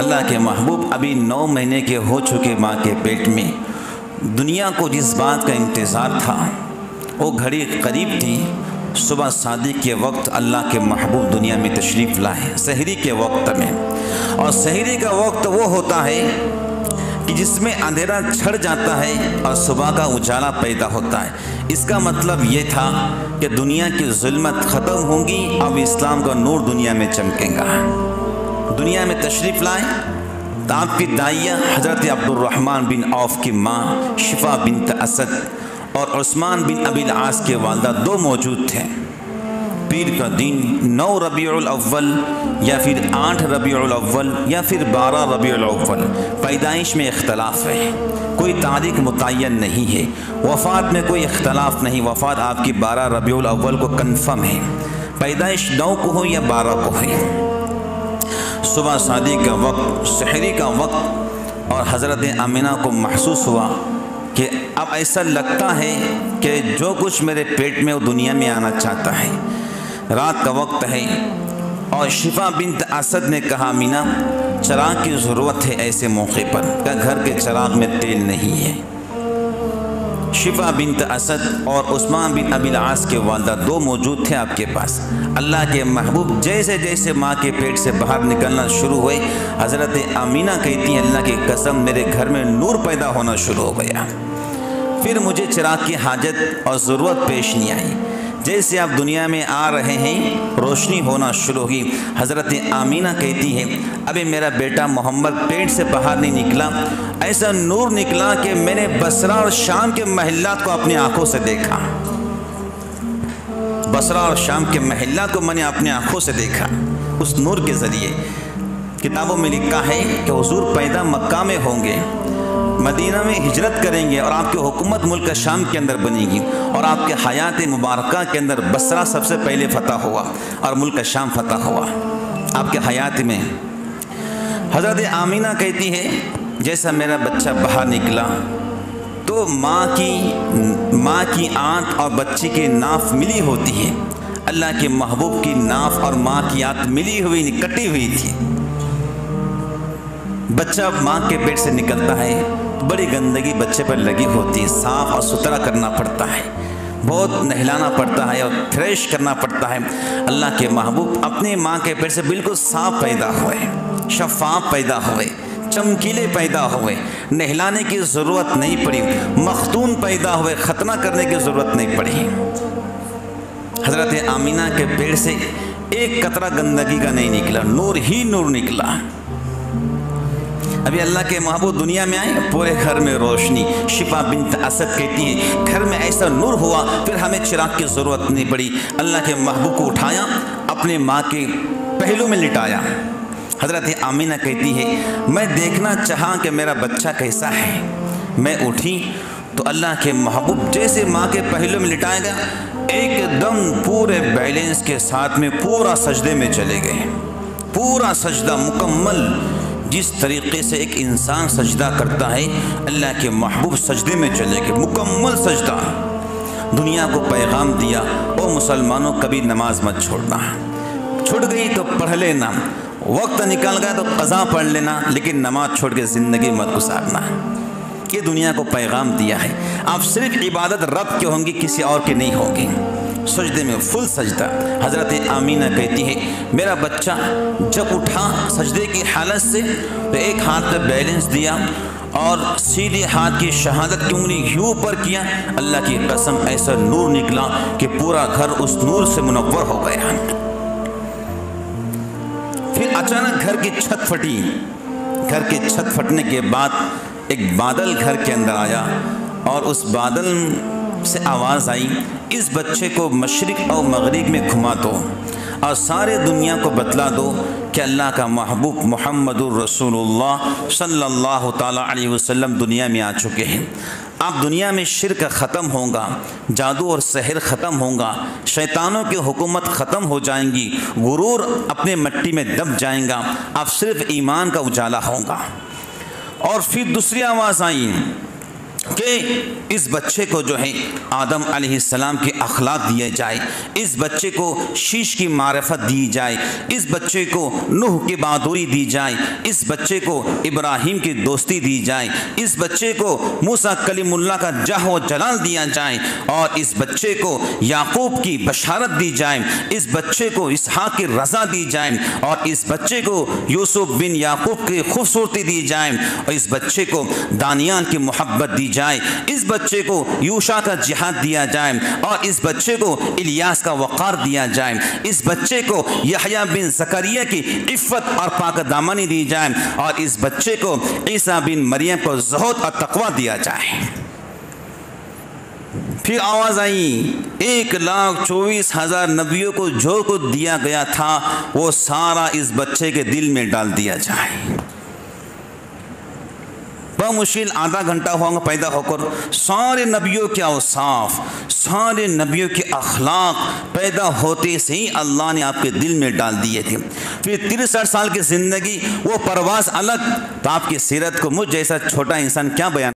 اللہ کے محبوب ابھی 9 مہینے کے ہو چکے ماں کے پیٹ میں، دنیا کو جس بات کا انتظار تھا وہ گھڑی قریب تھی۔ صبح صادق کے وقت اللہ کے محبوب دنیا میں تشریف لائے، سحری کے وقت میں۔ اور سحری کا وقت وہ ہوتا ہے کہ جس میں اندھیرا چھڑ جاتا ہے اور صبح کا اجالا پیدا ہوتا ہے۔ اس کا مطلب یہ تھا کہ دنیا کی ظلمت ختم ہوگی، اب اسلام کا نور دنیا میں چمکے گا۔ دنیا میں تشریف لائے تو آپ کی دائیہ حضرت عبد الرحمن بن عوف کی ماں شفا بنت اسد اور عثمان بن ابی العاص کے والدہ 2 موجود تھے۔ پیر کا دن 9 ربیع الاول یا پھر 8 ربیع الاول یا پھر 12 ربیع الاول، پیدائش میں اختلاف ہے، کوئی تاریخ متعین نہیں ہے۔ وفات میں کوئی اختلاف نہیں، وفات آپ کی 12 ربیع الاول کو کنفرم ہے، پیدائش 9 کو ہو یا 12 کو ہے۔ صبح صادق کا وقت، سحری کا وقت، اور حضرت آمنہ کو محسوس ہوا کہ اب ایسا لگتا ہے کہ جو کچھ میرے پیٹ میں وہ دنیا میں آنا چاہتا ہے۔ رات کا وقت ہے اور شفا بنت اسد نے کہا آمنہ چراغ کی ضرورت ہے ایسے موقع پر، کہ گھر کے چراغ میں تیل نہیں ہے۔ شفا بنت اسد اور عثمان بن ابی العاص کے والدہ 2 موجود تھے آپ کے پاس۔ اللہ کے محبوب جیسے جیسے ماں کے پیٹ سے باہر نکلنا شروع ہوئے، حضرت آمنہ کہتی ہیں اللہ کی قسم میرے گھر میں نور پیدا ہونا شروع ہو گیا، پھر مجھے چراغ کی حاجت اور ضرورت پیش نہیں آئی۔ جیسے آپ دنیا میں آ رہے ہیں روشنی ہونا شروع ہوئی۔ حضرت آمنہ کہتی ہے ابھی میرا بیٹا محمد پیٹ سے باہر نہیں نکلا، ایسا نور نکلا کہ میں نے بصرہ اور شام کے محلات کو اپنی آنکھوں سے دیکھا۔ بصرہ اور شام کے محلات کو میں نے اپنی آنکھوں سے دیکھا اس نور کے ذریعے۔ کتابوں میں لکھا ہے کہ حضور پیدا مکہ میں ہوں گے، مدینہ میں ہجرت کریں گے اور آپ کی حکومت ملک شام کے اندر بنے گی، اور آپ کے حیات مبارکہ کے اندر بصرہ سب سے پہلے فتح ہوا اور ملک شام فتح ہوا آپ کے حیات میں۔ حضرت آمنہ کہتی ہے جیسا میرا بچہ باہر نکلا تو ماں کی آنکھ اور بچے کی ناف ملی ہوتی ہے، اللہ کے محبوب کی ناف اور ماں کی آنکھ ملی ہوئی نہیں، کٹی ہوئی تھی۔ بچہ ماں کے پیٹ سے نکلتا ہے، بڑی گندگی بچے پر لگی ہوتی ہے، صاف اور ستھرا کرنا پڑتا ہے، بہت نہلانا پڑتا ہے اور فریش کرنا پڑتا ہے۔ اللہ کے محبوب اپنی ماں کے پیٹ سے بالکل صاف پیدا ہوئے، شفاف پیدا ہوئے، چمکیلے پیدا ہوئے، نہلانے کی ضرورت نہیں پڑی، مختون پیدا ہوئے، ختنہ کرنے کی ضرورت نہیں پڑی۔ حضرت آمنہ کے پیٹ سے ایک قطرہ گندگی کا نہیں نکلا، نور ہی نور نکلا۔ ابھی اللہ کے محبوب دنیا میں آئے، پورے گھر میں روشنی۔ شفا بنت اسد کہتی ہے گھر میں ایسا نور ہوا پھر ہمیں چراغ کی ضرورت نہیں پڑی۔ اللہ کے محبوب کو اٹھایا، اپنے ماں کے پہلو میں لٹایا۔ حضرت آمنہ کہتی ہے میں دیکھنا چاہا کہ میرا بچہ کیسا ہے، میں اٹھی تو اللہ کے محبوب جیسے ماں کے پہلو میں لٹایا گیا، ایک دم پورے بیلنس کے ساتھ میں پورا سجدے میں چلے گئے، پورا سجدہ مکمل۔ جس طریقے سے ایک انسان سجدہ کرتا ہے اللہ کے محبوب سجدے میں چلے گئے، مکمل سجدہ۔ دنیا کو پیغام دیا او مسلمانوں کبھی نماز مت چھوڑنا، چھوٹ گئی تو پڑھ لینا، وقت نکل گیا تو قضا پڑھ لینا، لیکن نماز چھوڑ کے زندگی مت گزارنا۔ یہ دنیا کو پیغام دیا ہے، آپ صرف عبادت رب کی ہوں گی، کسی اور کی نہیں ہوگی۔ سجدے میں فل سجدہ۔ حضرت آمنہ کہتی ہے میرا بچہ جب اٹھا سجدے کی حالت سے تو ایک ہاتھ میں بیلنس دیا اور سیدھے ہاتھ کی شہادت کی انگلی یوں پر کیا، اللہ کی قسم ایسا نور نکلا کہ پورا گھر اس نور سے منور ہو گیا۔ پھر اچانک گھر کی چھت پھٹی، گھر کی چھت پھٹنے کے بعد ایک بادل گھر کے اندر آیا اور اس بادل سے آواز آئی اس بچے کو مشرق اور مغرب میں گھما دو اور سارے دنیا کو بتلا دو کہ اللہ کا محبوب محمد الرسول اللہ صلی اللہ تعالیٰ علیہ وسلم دنیا میں آ چکے ہیں۔ اب دنیا میں شرک ختم ہوگا، جادو اور سحر ختم ہوگا، شیطانوں کی حکومت ختم ہو جائیں گی، غرور اپنے مٹی میں دب جائیں گا، اب صرف ایمان کا اجالا ہوگا۔ اور پھر دوسری آواز آئی کہ اس بچے کو جو ہے آدم علیہ السلام کے اخلاق دیے جائے، اس بچے کو شیش کی معرفت دی جائے، اس بچے کو نوح کی بہادری دی جائے، اس بچے کو ابراہیم کی دوستی دی جائے، اس بچے کو موسیٰ کلیم اللہ کا جاہ و جلال دیا جائے، اور اس بچے کو یعقوب کی بشارت دی جائے، اس بچے کو اسحاق کی رضا دی جائے، اور اس بچے کو یوسف بن یعقوب کی خوبصورتی دی جائے، اور اس بچے کو دانیال کی محبت دی جائے، اس بچے کو یوشع کا جہاد دیا جائے، اور اس بچے کو الیاس کا وقار دیا جائے، اس بچے کو یحییٰ بن زکریا کی عفت اور پاک دامنی دی جائے، اور اس بچے کو عیسیٰ بن مریم کو زہد اور تقوی دیا جائے۔ پھر آواز آئی 1,24,000 نبیوں کو جو کچھ دیا گیا تھا وہ سارا اس بچے کے دل میں ڈال دیا جائے۔ بہت مشکل آدھا گھنٹہ ہوگا پیدا ہو کر سارے نبیوں کے اوصاف، سارے نبیوں کے اخلاق پیدا ہوتے سے ہی اللہ نے آپ کے دل میں ڈال دیے تھے۔ پھر 63 سال کی زندگی، وہ پرواز الگ، تو آپ کی سیرت کو مجھ جیسا چھوٹا انسان کیا بیان